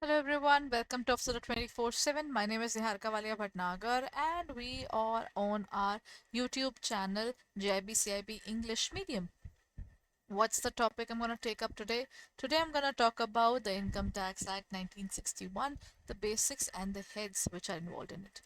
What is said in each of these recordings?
Hello everyone, welcome to episode 24/7. My name is Niharika Bhatnagar and we are on our YouTube channel JAIIB CIB English Medium. What's the topic I'm going to take up today? Today I'm going to talk about the Income Tax Act 1961, the basics and the heads which are involved in it.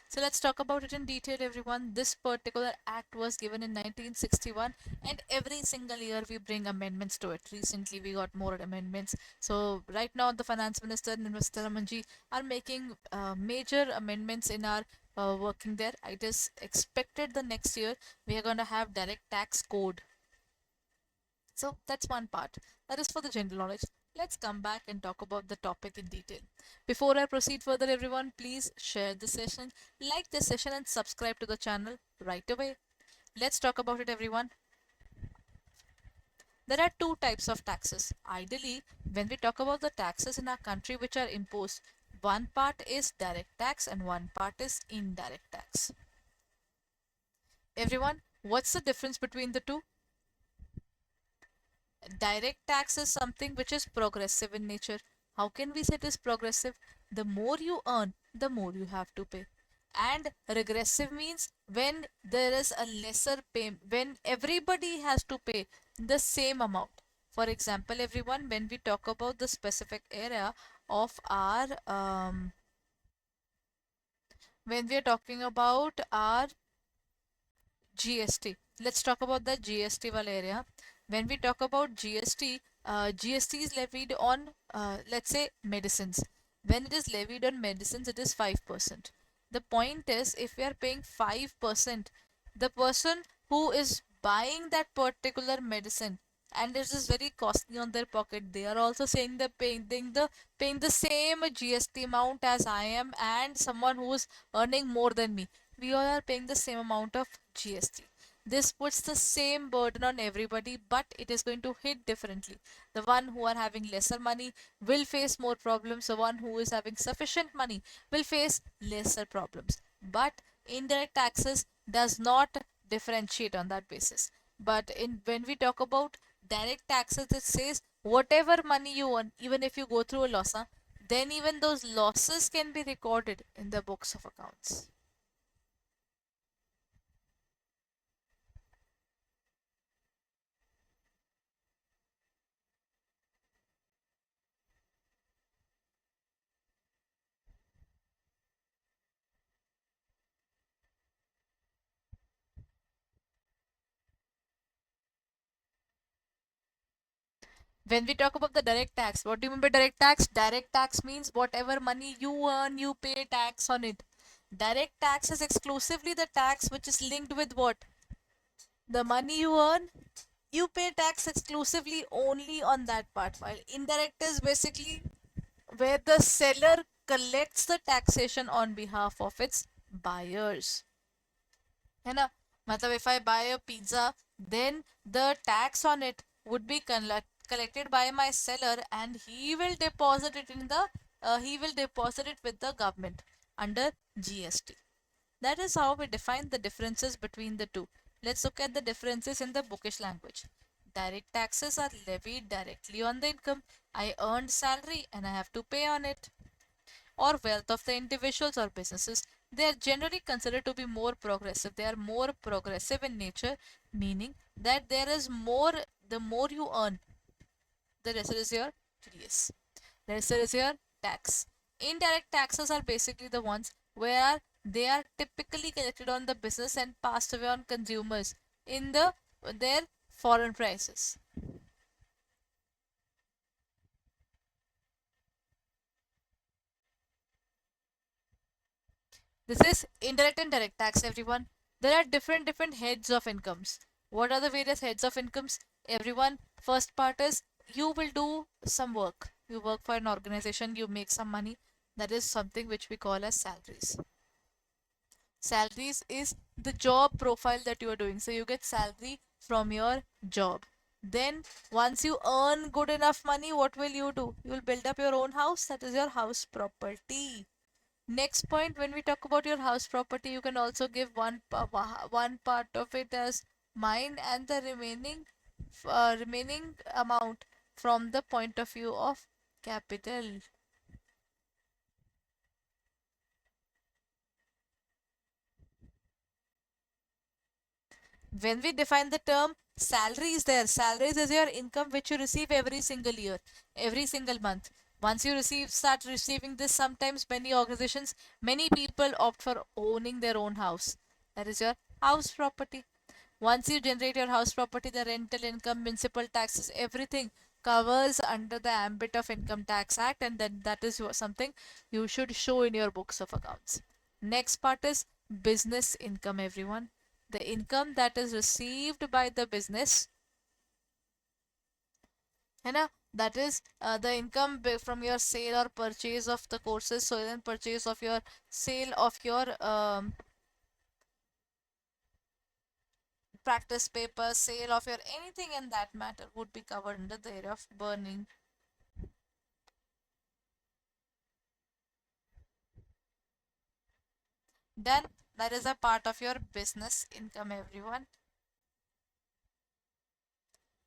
So let's talk about it in detail, everyone. This particular act was given in 1961, and every single year we bring amendments to it. Recently, we got more amendments. So right now, the Finance Minister and Mr. Ramanji are making major amendments in our working there. It is expected the next year we are going to have direct tax code. So that's one part. That is for the general knowledge. Let's come back and talk about the topic in detail. Before I proceed further, everyone, please share the session, like the session, and subscribe to the channel right away. Let's talk about it, everyone. There are two types of taxes. Ideally, when we talk about the taxes in our country which are imposed, one part is direct tax and one part is indirect tax. Everyone, what's the difference between the two? Direct tax is something which is progressive in nature. How can we say it is progressive? The more you earn, the more you have to pay. And regressive means when there is a lesser pay, when everybody has to pay the same amount. For example, everyone, when we talk about the specific area of our, when we are talking about our GST. Let's talk about the GST wal area. When we talk about GST, GST is levied on, let's say, medicines. When it is levied on medicines, it is 5%. The point is, if we are paying 5%, the person who is buying that particular medicine and it is very costly on their pocket, they are also saying they're paying the same GST amount as I am and someone who is earning more than me. We all are paying the same amount of GST. This puts the same burden on everybody, but it is going to hit differently. The one who are having lesser money will face more problems. The one who is having sufficient money will face lesser problems. But indirect taxes does not differentiate on that basis. But in when we talk about direct taxes, it says whatever money you earn, even if you go through a loss, then even those losses can be recorded in the books of accounts. When we talk about the direct tax, what do you mean by direct tax? Direct tax means whatever money you earn, you pay tax on it. Direct tax is exclusively the tax which is linked with what? The money you earn, you pay tax exclusively only on that part. While indirect is basically where the seller collects the taxation on behalf of its buyers. है ना मतलब if I buy a pizza then the tax on it would be collected by my seller and he will deposit it with the government under GST. That is how we define the differences between the two. Let's look at the differences in the bookish language. Direct taxes are levied directly on the income. I earned salary and I have to pay on it, or wealth of the individuals or businesses. They are generally considered to be more progressive. They are more progressive in nature, meaning that there is more, the more you earn, the lesser is your TDS, lesser is your tax. Indirect taxes are basically the ones where they are typically collected on the business and passed away on consumers in their foreign prices. This is indirect and direct tax, everyone. There are different heads of incomes. What are the various heads of incomes? Everyone, first part is you will do some work. You work for an organization, you make some money. That is something which we call as salaries. Salaries is the job profile that you are doing. So you get salary from your job. Then once you earn good enough money, what will you do? You will build up your own house. That is your house property. Next point, when we talk about your house property, you can also give one part of it as mine and the remaining amount from the point of view of capital. When we define the term salary is there, salaries is your income which you receive every single year, every single month. Once you start receiving this, sometimes many organizations, many people opt for owning their own house. That is your house property. Once you generate your house property, the rental income, municipal taxes, everything covers under the ambit of Income Tax Act, and then that is something you should show in your books of accounts. Next part is business income, everyone. The income that is received by the business, है ना, that is the income from your sale or purchase of the courses, so then purchase of your sale of your practice paper, sale of your anything in that matter would be covered under the area of burning. Then that is a part of your business income, everyone.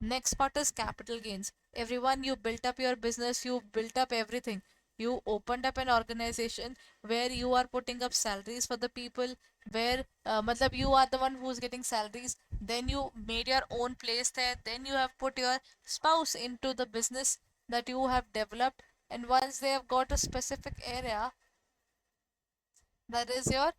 Next part is capital gains. Everyone, you built up your business, you built up everything. You opened up an organization where you are putting up salaries for the people, where matlab you are the one who's getting salaries. Then you made your own place there. Then you have put your spouse into the business that you have developed. And once they have got a specific area, that is your,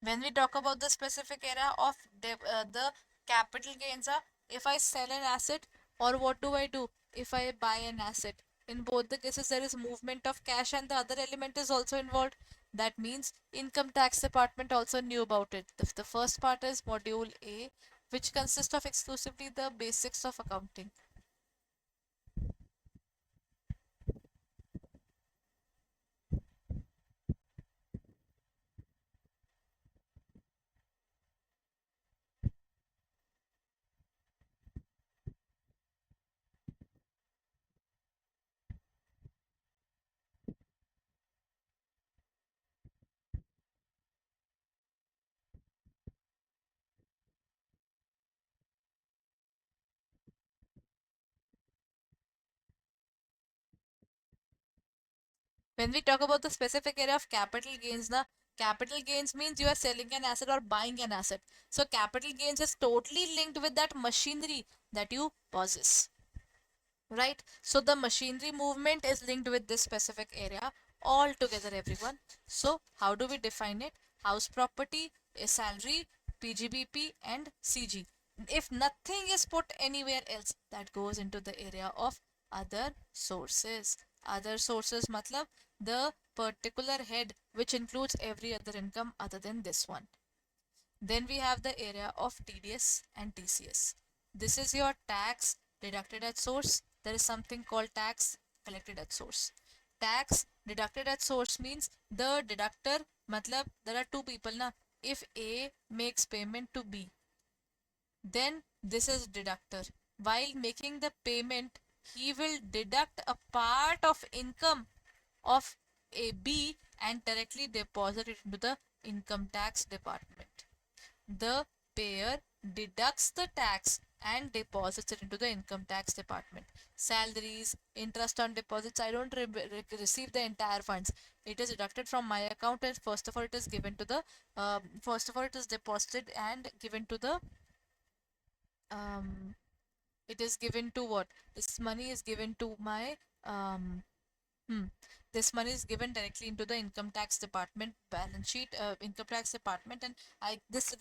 when we talk about the specific area of the capital gains are, if I sell an asset, or what do I do if I buy an asset. In both the cases there is movement of cash and the other element is also involved. That means income tax department also knew about it. The first part is module A, which consists of exclusively the basics of accounting. When we talk about the specific area of capital gains, na, capital gains means you are selling an asset or buying an asset. So capital gains is totally linked with that machinery that you possess, right? So the machinery movement is linked with this specific area altogether, everyone. So how do we define it? House property, a salary, PGBP and CG. If nothing is put anywhere else, that goes into the area of other sources. Other sources matlab the particular head which includes every other income other than this one. Then we have the area of TDS and TCS. This is your tax deducted at source. There is something called tax collected at source. Tax deducted at source means the deductor, matlab there are two people na. If A makes payment to B, then this is deductor. While making the payment, he will deduct a part of income of a B and directly deposit it into the income tax department. The payer deducts the tax and deposits it into the income tax department. Salaries, interest on deposits, I don't receive the entire funds. It is deducted from my account, and first of all it is given to the first of all it is deposited and given to the um it is given to what, this money is given to my um Hmm. This money is given directly into the income tax department balance sheet, income tax department, and this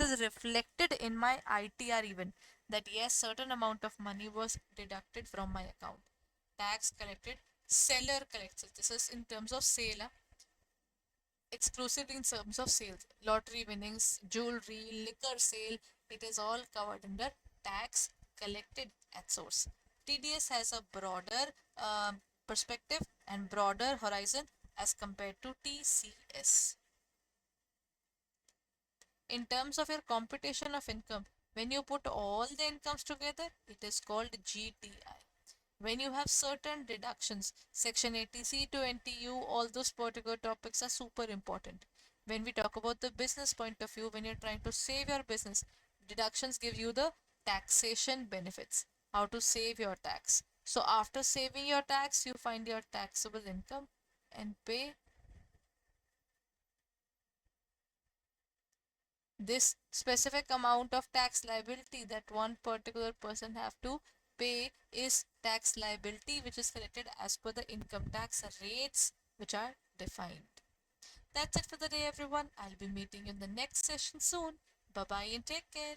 is reflected in my ITR even, that yes, certain amount of money was deducted from my account. Tax collected, seller collects it. This is in terms of sale, exclusively in terms of sales, lottery winnings, jewelry, liquor sale. It is all covered under tax collected at source. TDS has a broader perspective and broader horizon as compared to TCS. In terms of your computation of income, when you put all the incomes together, it is called GTI. When you have certain deductions, section 80C to NTU, all those particular topics are super important. When we talk about the business point of view, when you're trying to save your business, deductions give you the taxation benefits, how to save your tax. So after saving your tax, you find your taxable income and pay this specific amount of tax liability that one particular person have to pay is tax liability, which is collected as per the income tax rates which are defined. That's it for the day, everyone. I'll be meeting you in the next session soon. Bye bye and take care.